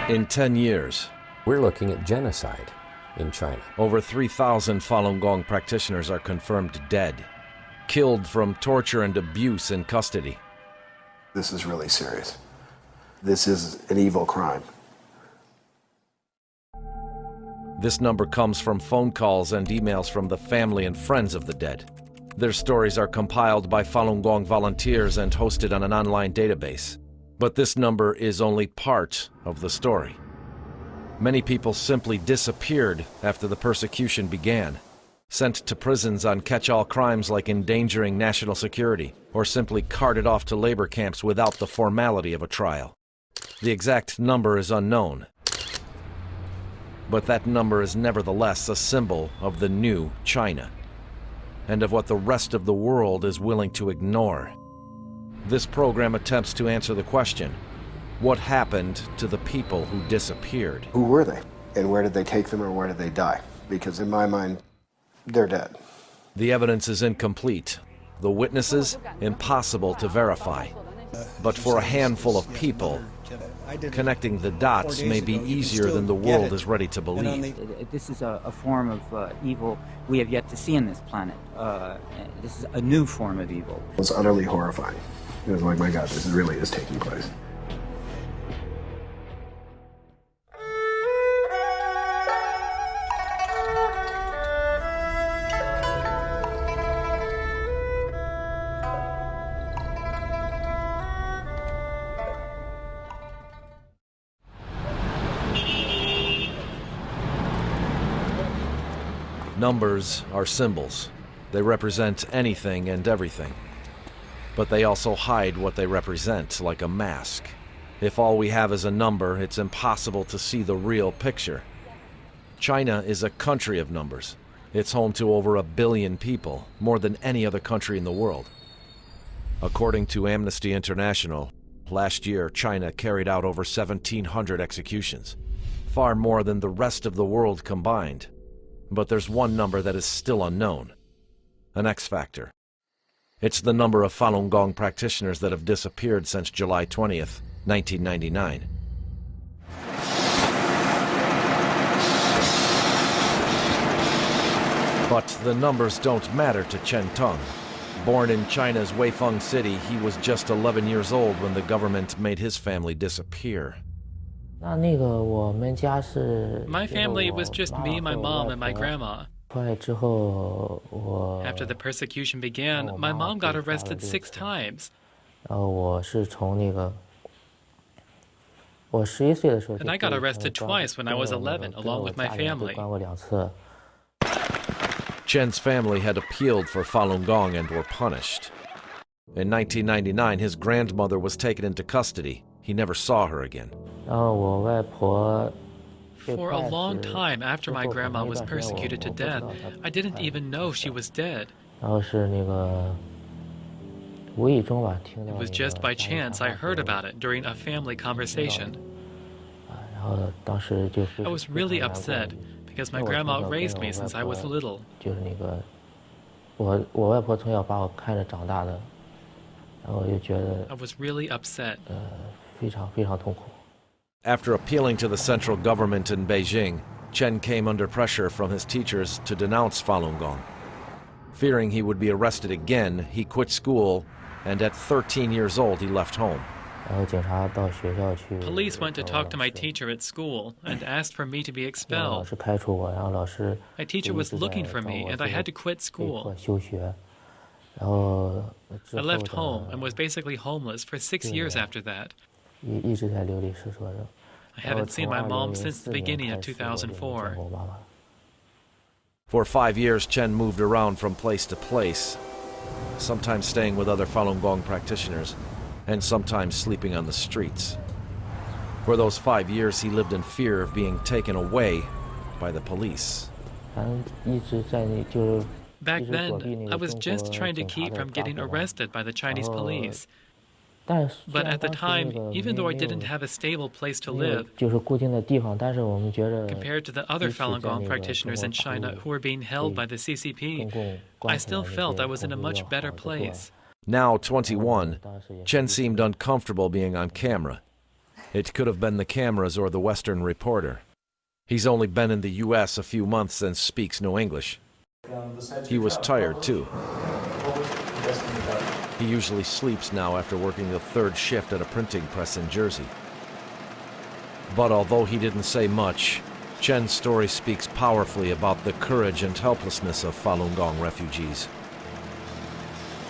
In 10 years, we're looking at genocide in China. Over 3,000 Falun Gong practitioners are confirmed dead, killed from torture and abuse in custody. This is really serious. This is an evil crime. This number comes from phone calls and emails from the family and friends of the dead. Their stories are compiled by Falun Gong volunteers and hosted on an online database. But this number is only part of the story. Many people simply disappeared after the persecution began, sent to prisons on catch-all crimes like endangering national security, or simply carted off to labor camps without the formality of a trial. The exact number is unknown, but that number is nevertheless a symbol of the new China, and of what the rest of the world is willing to ignore. This program attempts to answer the question, what happened to the people who disappeared? Who were they? And where did they take them, or where did they die? Because in my mind, they're dead. The evidence is incomplete. The witnesses, impossible to verify. But for a handful of people, connecting the dots may be easier than the world is ready to believe. This is a form of evil we have yet to see on this planet. This is a new form of evil. It's utterly horrifying. It was like, my God, this really is taking place. Numbers are symbols. They represent anything and everything. But they also hide what they represent, like a mask. If all we have is a number, it's impossible to see the real picture. China is a country of numbers. It's home to over 1 billion people, more than any other country in the world. According to Amnesty International, last year China carried out over 1,700 executions, far more than the rest of the world combined. But there's one number that is still unknown, an X factor. It's the number of Falun Gong practitioners that have disappeared since July 20th, 1999. But the numbers don't matter to Chen Teng. Born in China's Weifeng City, he was just 11 years old when the government made his family disappear. My family was just me, my mom, and my grandma. After the persecution began, my mom got arrested 6 times. And I got arrested twice when I was 11, along with my family. Chen's family had appealed for Falun Gong and were punished. In 1999, his grandmother was taken into custody. He never saw her again. For a long time after my grandma was persecuted to death, I didn't even know she was dead. It was just by chance I heard about it during a family conversation. I was really upset because my grandma raised me since I was little. I was really upset. After appealing to the central government in Beijing, Chen came under pressure from his teachers to denounce Falun Gong. Fearing he would be arrested again, he quit school, and at 13 years old he left home. Police went to talk to my teacher at school and asked for me to be expelled. My teacher was looking for me, and I had to quit school. I left home and was basically homeless for 6 years after that. I haven't seen my mom since the beginning of 2004. For 5 years, Chen moved around from place to place, sometimes staying with other Falun Gong practitioners, and sometimes sleeping on the streets. For those 5 years, he lived in fear of being taken away by the police. Back then, I was just trying to keep from getting arrested by the Chinese police. But at the time, even though I didn't have a stable place to live, compared to the other Falun Gong practitioners in China who were being held by the CCP, I still felt I was in a much better place. Now 21, Chen seemed uncomfortable being on camera. It could have been the cameras or the Western reporter. He's only been in the U.S. a few months and speaks no English. He was tired, too. He usually sleeps now after working the third shift at a printing press in Jersey. But although he didn't say much, Chen's story speaks powerfully about the courage and helplessness of Falun Gong refugees.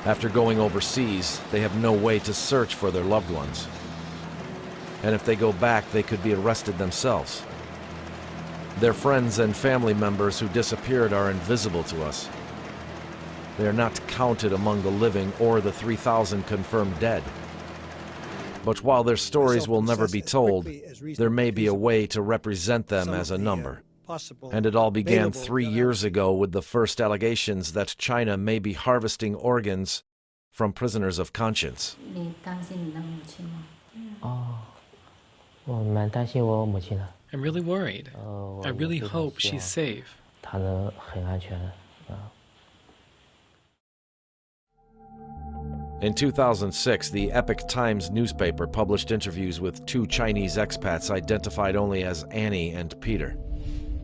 After going overseas, they have no way to search for their loved ones. And if they go back, they could be arrested themselves. Their friends and family members who disappeared are invisible to us. They are not counted among the living or the 3,000 confirmed dead. But while their stories will never be told, there may be a way to represent them as a number. And it all began 3 years ago with the first allegations that China may be harvesting organs from prisoners of conscience. I'm really worried. I really hope she's safe. In 2006, the Epoch Times newspaper published interviews with two Chinese expats identified only as Annie and Peter.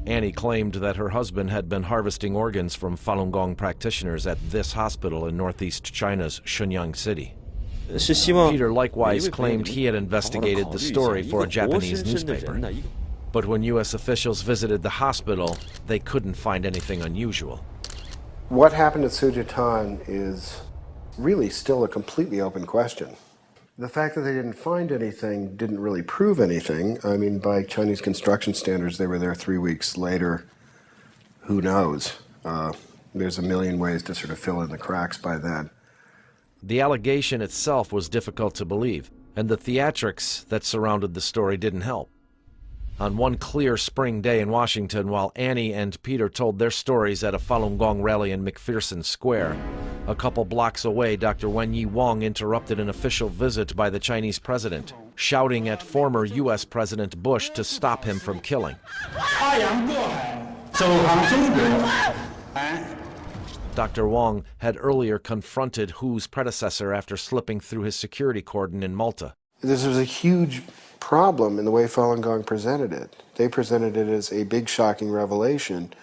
Annie claimed that her husband had been harvesting organs from Falun Gong practitioners at this hospital in northeast China's Shenyang city. Peter likewise claimed he had investigated the story for a Japanese newspaper. But when U.S. officials visited the hospital, they couldn't find anything unusual. What happened at Sujitan is really still a completely open question. The fact that they didn't find anything didn't really prove anything. I mean, by Chinese construction standards, they were there 3 weeks later. Who knows? There's a million ways to sort of fill in the cracks by then. The allegation itself was difficult to believe, and the theatrics that surrounded the story didn't help. On one clear spring day in Washington, while Annie and Peter told their stories at a Falun Gong rally in McPherson Square, a couple blocks away, Dr. Wenyi Wang interrupted an official visit by the Chinese president, shouting at former U.S. President Bush to stop him from killing. Dr. Wang had earlier confronted Hu's predecessor after slipping through his security cordon in Malta. This was a huge problem in the way Falun Gong presented it. They presented it as a big, shocking revelation,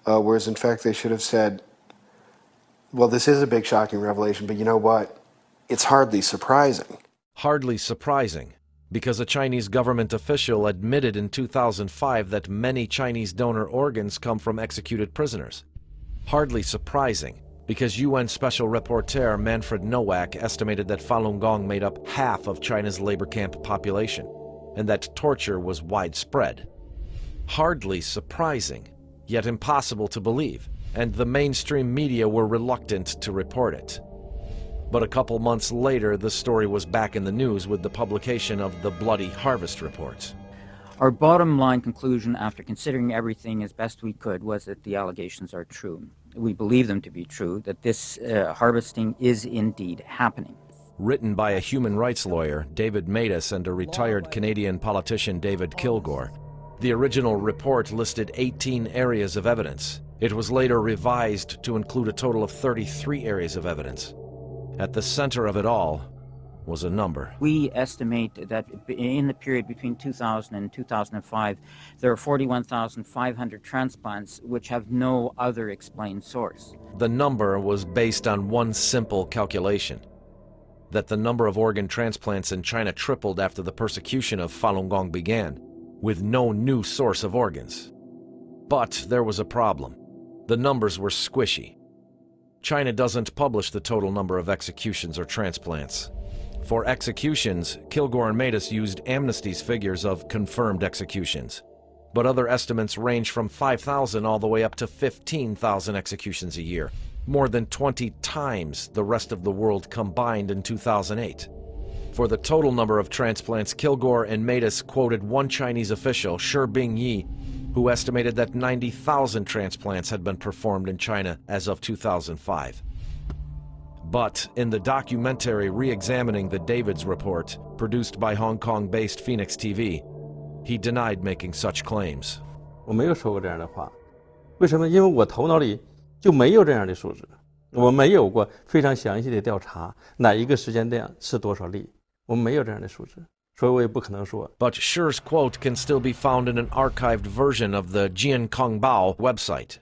whereas in fact they should have said, well, this is a big, shocking revelation, but you know what? It's hardly surprising. Hardly surprising, because a Chinese government official admitted in 2005 that many Chinese donor organs come from executed prisoners. Hardly surprising, because UN Special Rapporteur Manfred Nowak estimated that Falun Gong made up half of China's labor camp population, and that torture was widespread. Hardly surprising, yet impossible to believe, and the mainstream media were reluctant to report it. But a couple months later, the story was back in the news with the publication of the Bloody Harvest Report. Our bottom line conclusion, after considering everything as best we could, was that the allegations are true. We believe them to be true, that this harvesting is indeed happening. Written by a human rights lawyer, David Matas, and a retired Canadian politician, David Kilgour, the original report listed 18 areas of evidence. It was later revised to include a total of 33 areas of evidence. At the center of it all was a number. We estimate that in the period between 2000 and 2005, there are 41,500 transplants which have no other explained source. The number was based on one simple calculation: that the number of organ transplants in China tripled after the persecution of Falun Gong began, with no new source of organs. But there was a problem. The numbers were squishy. China doesn't publish the total number of executions or transplants. For executions, Kilgour and Matas used Amnesty's figures of confirmed executions. But other estimates range from 5,000 all the way up to 15,000 executions a year, more than 20 times the rest of the world combined in 2008. For the total number of transplants, Kilgour and Matas quoted one Chinese official, Shi Bingyi, who estimated that 90,000 transplants had been performed in China as of 2005. But in the documentary Re-examining the Davids Report, produced by Hong Kong-based Phoenix TV, he denied making such claims. 我没有说过这样的话，为什么？因为我头脑里就没有这样的数字，我没有过非常详细的调查哪一个时间点是多少例，我们没有这样的数字。所以我也不可能说。But Shi's quote can still be found in an archived version of the Jiankongbao website.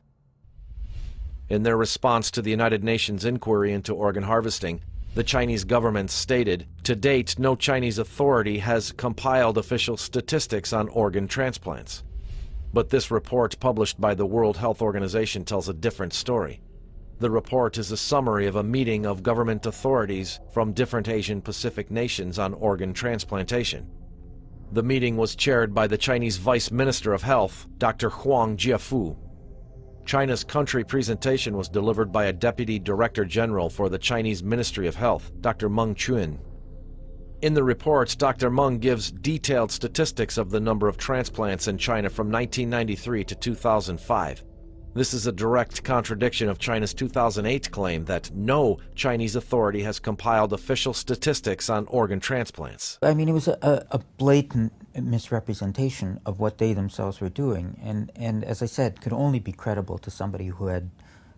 In their response to the United Nations inquiry into organ harvesting, the Chinese government stated, to date, no Chinese authority has compiled official statistics on organ transplants. But this report published by the World Health Organization tells a different story. The report is a summary of a meeting of government authorities from different Asian Pacific nations on organ transplantation. The meeting was chaired by the Chinese Vice Minister of Health, Dr. Huang Jiafu. China's country presentation was delivered by a Deputy Director General for the Chinese Ministry of Health, Dr. Meng Chun. In the report, Dr. Meng gives detailed statistics of the number of transplants in China from 1993 to 2005. This is a direct contradiction of China's 2008 claim that no Chinese authority has compiled official statistics on organ transplants. I mean, it was a blatant misrepresentation of what they themselves were doing, and as I said, could only be credible to somebody who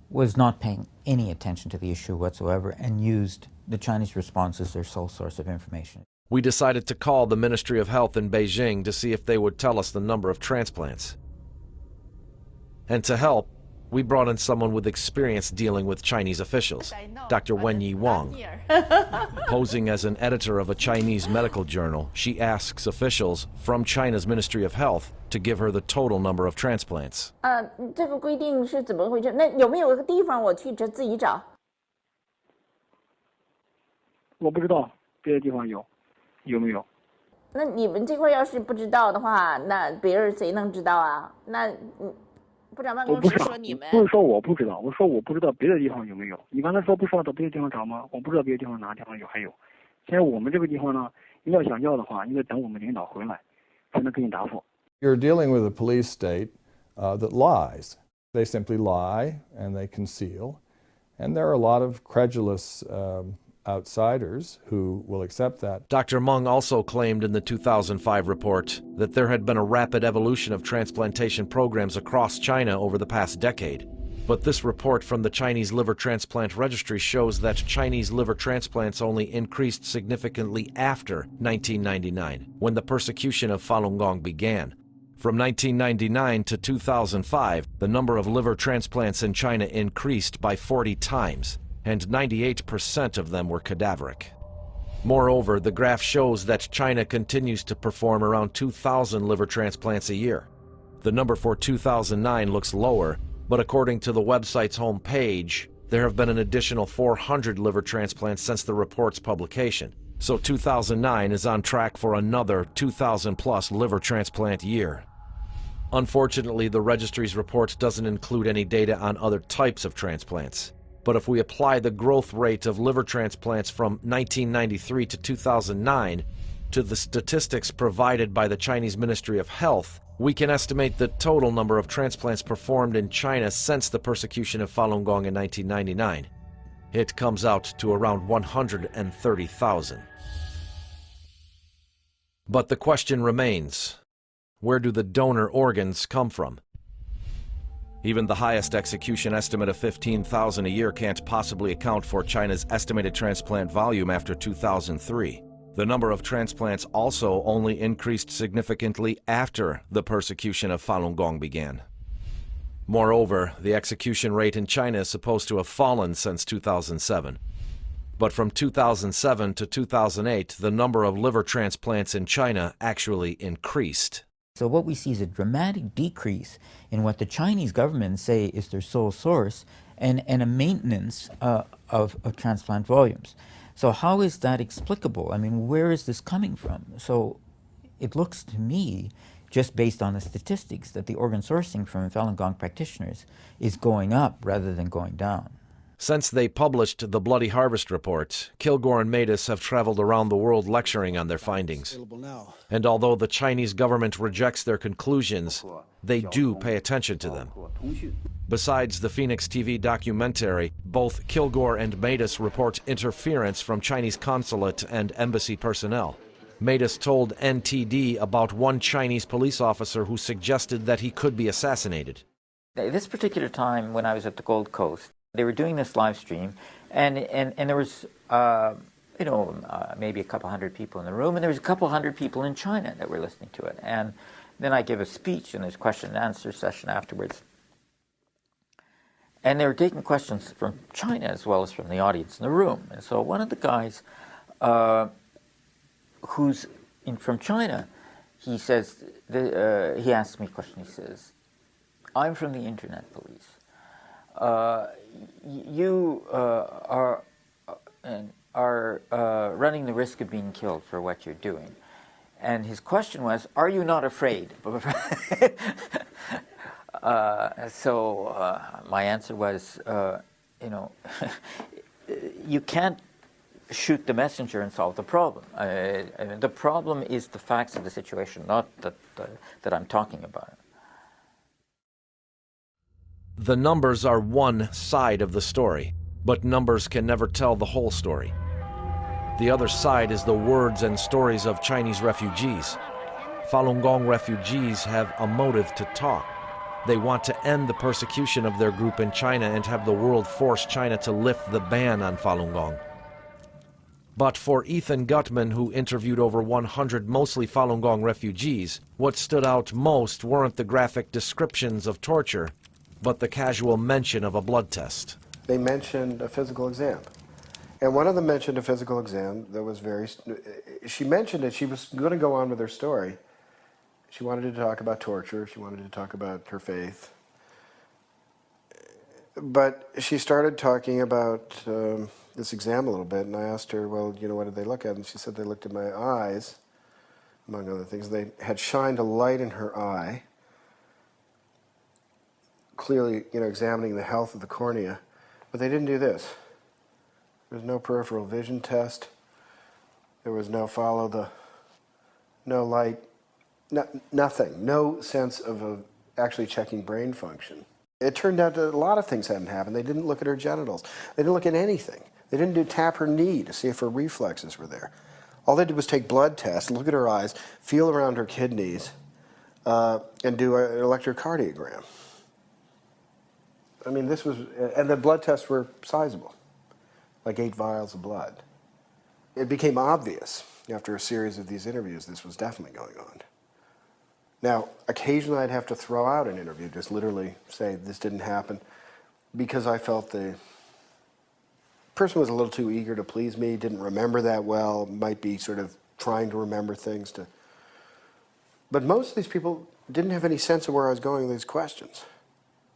was not paying any attention to the issue whatsoever and used the Chinese response as their sole source of information. We decided to call the Ministry of Health in Beijing to see if they would tell us the number of transplants. And to help, we brought in someone with experience dealing with Chinese officials, Dr. Wenyi Wang. Posing as an editor of a Chinese medical journal, she asks officials from China's Ministry of Health to give her the total number of transplants. 这个规定是怎么回事？那有没有一个地方我去自己找？我不知道，别的地方有没有？那你们这块要是不知道的话，那别人谁能知道啊？那部长办公室说你们不是说我不知道，我说我不知道别的地方有没有。你刚才说不是要到别的地方找吗？我不知道别的地方哪个地方有还有。现在我们这个地方呢，你要想要的话，你得等我们领导回来才能给你答复。You're dealing with a police state that lies. They simply lie and they conceal, and there are a lot of credulous outsiders who will accept that. Dr. Meng also claimed in the 2005 report that there had been a rapid evolution of transplantation programs across China over the past decade. But this report from the Chinese Liver Transplant Registry shows that Chinese liver transplants only increased significantly after 1999, when the persecution of Falun Gong began. From 1999 to 2005, the number of liver transplants in China increased by 40 times. And 98% of them were cadaveric. Moreover, the graph shows that China continues to perform around 2,000 liver transplants a year. The number for 2009 looks lower, but according to the website's home page, there have been an additional 400 liver transplants since the report's publication. So 2009 is on track for another 2,000-plus liver transplant year. Unfortunately, the registry's report doesn't include any data on other types of transplants. But if we apply the growth rate of liver transplants from 1993 to 2009 to the statistics provided by the Chinese Ministry of Health, we can estimate the total number of transplants performed in China since the persecution of Falun Gong in 1999. It comes out to around 130,000. But the question remains, where do the donor organs come from? Even the highest execution estimate of 15,000 a year can't possibly account for China's estimated transplant volume after 2003. The number of transplants also only increased significantly after the persecution of Falun Gong began. Moreover, the execution rate in China is supposed to have fallen since 2007. But from 2007 to 2008, the number of liver transplants in China actually increased. So what we see is a dramatic decrease in what the Chinese government say is their sole source and a maintenance of transplant volumes. So how is that explicable? I mean, where is this coming from? So it looks to me, just based on the statistics, that the organ sourcing from Falun Gong practitioners is going up rather than going down. Since they published the Bloody Harvest report, Kilgore and Mattis have traveled around the world lecturing on their findings. And although the Chinese government rejects their conclusions, they do pay attention to them. Besides the Phoenix TV documentary, both Kilgore and Mattis report interference from Chinese consulate and embassy personnel. Mattis told NTD about one Chinese police officer who suggested that he could be assassinated. At this particular time when I was at the Gold Coast, they were doing this live stream, and there was maybe a couple hundred people in the room, and there was a couple hundred people in China that were listening to it. And then I give a speech, and there's a question and answer session afterwards. And they were taking questions from China as well as from the audience in the room. And so one of the guys who's from China, he says, he asked me a question. He says, "I'm from the Internet Police. You are running the risk of being killed for what you're doing." And his question was, "Are you not afraid?" So my answer was, you can't shoot the messenger and solve the problem. The problem is the facts of the situation, not that I'm talking about. The numbers are one side of the story, but numbers can never tell the whole story. The other side is the words and stories of Chinese refugees. Falun Gong refugees have a motive to talk. They want to end the persecution of their group in China and have the world force China to lift the ban on Falun Gong. But for Ethan Gutman, who interviewed over 100 mostly Falun Gong refugees, what stood out most weren't the graphic descriptions of torture, but the casual mention of a blood test. They mentioned a physical exam. And one of them mentioned a physical exam that was she mentioned it, she was going to go on with her story. She wanted to talk about torture, she wanted to talk about her faith. But she started talking about this exam a little bit, and I asked her, well, what did they look at? And she said they looked at my eyes, among other things. They had shined a light in her eye, clearly, examining the health of the cornea, but they didn't do this. There was no peripheral vision test. There was no no light, nothing, no sense of actually checking brain function. It turned out that a lot of things hadn't happened. They didn't look at her genitals. They didn't look at anything. They didn't tap her knee to see if her reflexes were there. All they did was take blood tests, look at her eyes, feel around her kidneys, and do an electrocardiogram. I mean, and the blood tests were sizable, like 8 vials of blood. It became obvious after a series of these interviews this was definitely going on. Now, occasionally I'd have to throw out an interview, just literally say this didn't happen, because I felt the person was a little too eager to please me, didn't remember that well, might be sort of trying to remember things. But most of these people didn't have any sense of where I was going with these questions.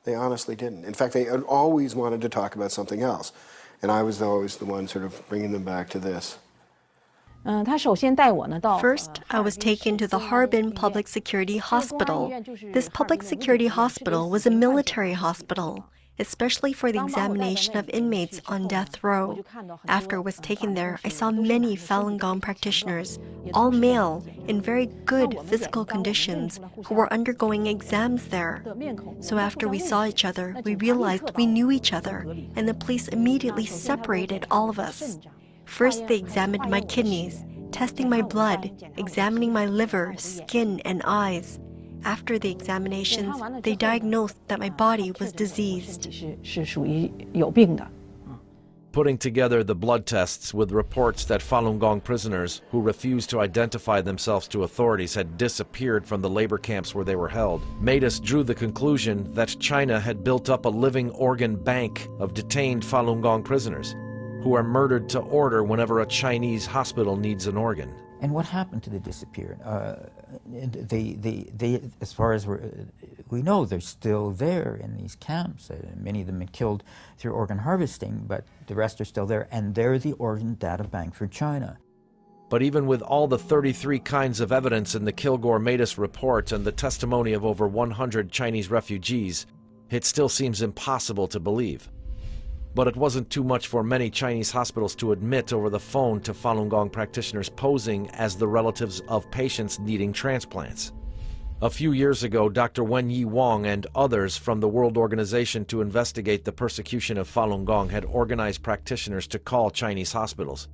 They honestly didn't. In fact, they always wanted to talk about something else. And I was always the one sort of bringing them back to this. First, I was taken to the Harbin Public Security Hospital. This public security hospital was a military hospital, especially for the examination of inmates on death row. After I was taken there, I saw many Falun Gong practitioners, all male, in very good physical conditions, who were undergoing exams there. So after we saw each other, we realized we knew each other, and the police immediately separated all of us. First, they examined my kidneys, testing my blood, examining my liver, skin, and eyes. After the examinations, they diagnosed that my body was diseased. Putting together the blood tests with reports that Falun Gong prisoners who refused to identify themselves to authorities had disappeared from the labor camps where they were held, Mattis drew the conclusion that China had built up a living organ bank of detained Falun Gong prisoners who are murdered to order whenever a Chinese hospital needs an organ. And what happened to the disappeared? They, as far as we know, they're still there in these camps. Many of them have been killed through organ harvesting, but the rest are still there, and they're the organ data bank for China. But even with all the 33 kinds of evidence in the Kilgore-Mattis report and the testimony of over 100 Chinese refugees, it still seems impossible to believe. But it wasn't too much for many Chinese hospitals to admit over the phone to Falun Gong practitioners posing as the relatives of patients needing transplants. A few years ago, Dr. Wenyi Wang and others from the World Organization to investigate the persecution of Falun Gong had organized practitioners to call Chinese hospitals.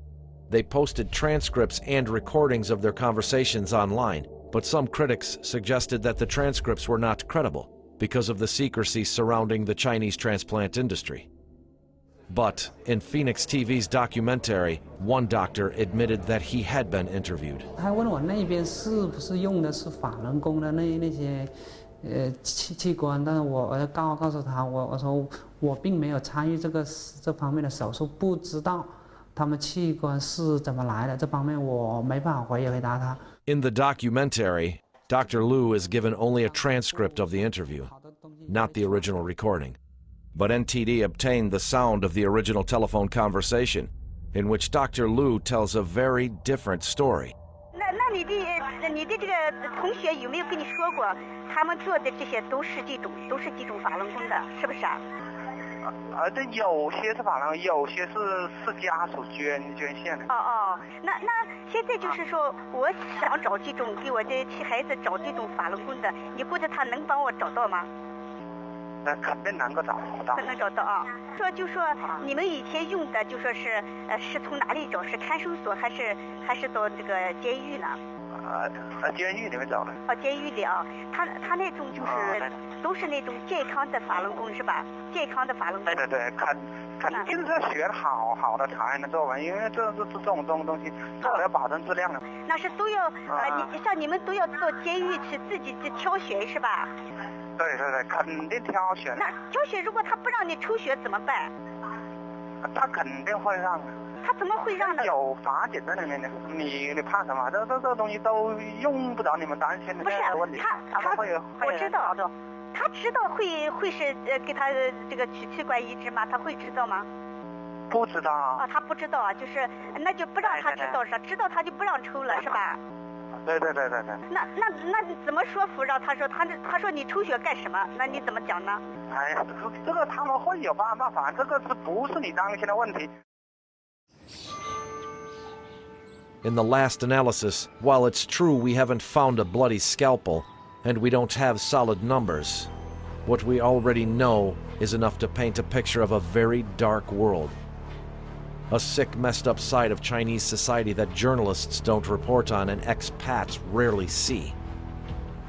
They posted transcripts and recordings of their conversations online, but some critics suggested that the transcripts were not credible because of the secrecy surrounding the Chinese transplant industry. But in Phoenix TV's documentary, one doctor admitted that he had been interviewed. 他问我那边是不是用的是法轮功的那些器官，但是我告诉他，我说我并没有参与这方面的手术，不知道他们器官是怎么来的，这方面我没办法回答他。In the documentary, Dr. Liu is given only a transcript of the interview, not the original recording. But NTD obtained the sound of the original telephone conversation, in which Dr. Liu tells a very different story. 那你的这个同学有没有跟你说过，他们做的这些都是这种法轮功的，是不是啊？这有些是法轮，有些是家属捐献的。那现在就是说，我想找这种给我的孩子找这种法轮功的，你估计他能帮我找到吗？那肯定能够找到。能找到啊！就说你们以前用的，就说是从哪里找？是看守所还是到这个监狱呢？监狱里面找的。监狱里啊，他那种就是都是那种健康的法轮功是吧？健康的法轮功。对，肯定是学好的才能做完，因为这种东西做了要保证质量的。那是都要像你们都要到监狱去自己去挑选是吧？对，肯定挑选。那挑选如果他不让你抽血怎么办？他肯定会让的。他怎么会让呢？有法典在里面的，你怕什么？这东西都用不着你们担心的。不是他我知道，他知道会是给他这个取器官移植吗？他会知道吗？不知道啊。他不知道啊，就是那就不让他知道是，知道他就不让抽了是吧？对。那你怎么说服让他说他说你抽血干什么？那你怎么讲呢？哎呀，这个他们会有办法，这个不是你担心的问题。In the last analysis, while it's true we haven't found a bloody scalpel, and we don't have solid numbers, what we already know is enough to paint a picture of a very dark world. A sick, messed up side of Chinese society that journalists don't report on and expats rarely see.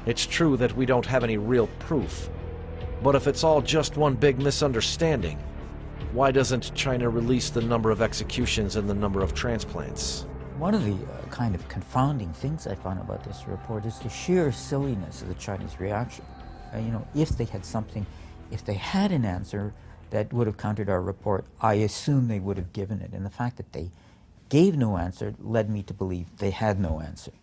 It's true that we don't have any real proof, but if it's all just one big misunderstanding, why doesn't China release the number of executions and the number of transplants? One of the kind of confounding things I found about this report is the sheer silliness of the Chinese reaction. If they had an answer that would have countered our report, I assume they would have given it. And the fact that they gave no answer led me to believe they had no answer.